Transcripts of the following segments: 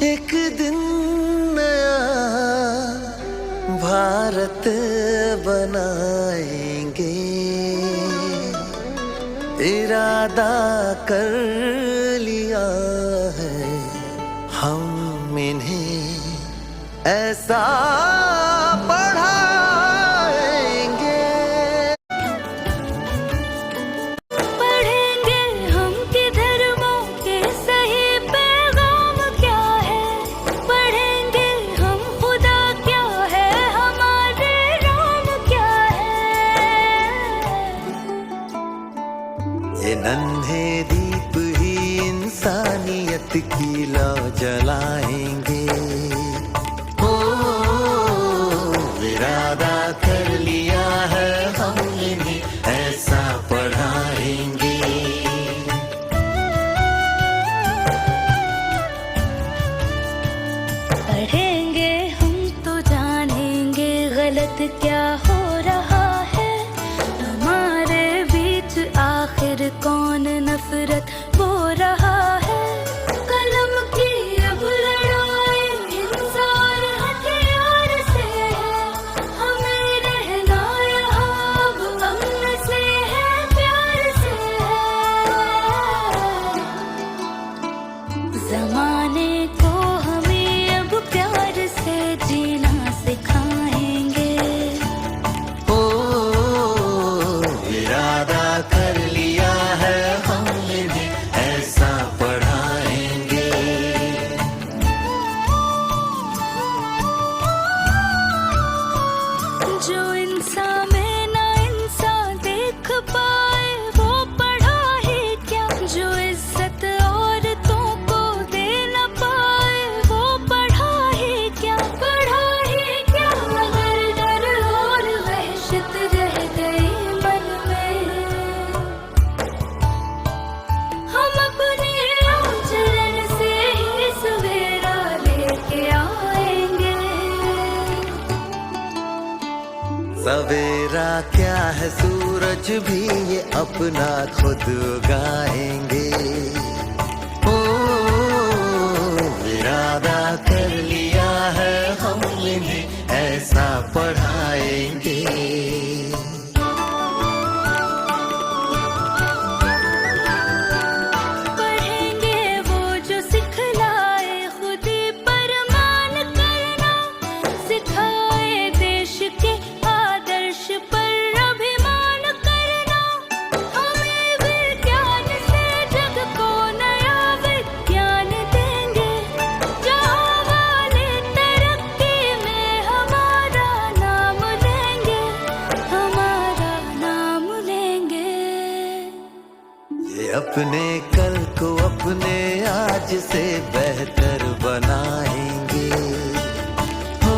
एक दिन नया भारत बनाएंगे, इरादा कर लिया है हम इन्हें ऐसा पढ़ाएंगे। पढ़ेंगे हम कि धर्मों के सही पैगाम क्या है, पढ़ेंगे हम खुदा क्या है, हमारे राम क्या है। ये नन्हे दीप ही इंसानियत की लौ जलाएंगे। इरादा कर लिया है हम इन्हें ऐसा पढ़ाएंगे। पढ़ेंगे हम तो जानेंगे गलत क्या हो रहा है, हमारे बीच आखिर कौन नफरत बो रहा है। कलम की अब लड़ाई इंसान हथियार से है, हमें रहना यहाँ अब अमन से है, प्यार से है। ज़माने को हमें अब प्यार से जीना सिखाएंगे। ओ इरादा कर लिया है हम इन्हें ऐसा पढ़ाएंगे। जो इंसान में ना इंसान देख पाए वो पढ़ा ही क्या, जो इज्जत औरतों को दे ना पाए वो पढ़ा ही क्या, पढ़ा ही क्या। अगर डर और वहशत रह गई मन में, हम अपने आचरण से ही सवेरा लेके आएंगे। सवेरा क्या है सूरज भी ये अपना खुद उगाएंगे। ओ इरादा कर लिया है हम इन्हें ऐसा पढ़ाएंगे। पढ़ेंगे वो जो सिखलाए खुदी पर मान करना, सिखाए देश के आदर्श पर अभिमान करना। हमें विज्ञान से जग को नया विज्ञान देंगे, जहाँ वाले तरक्की में हमारा नाम लेंगे, हमारा नाम लेंगे। ये अपने कल को अपने आज से बेहतर बनाएंगे। हो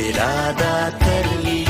इरादा कर लिया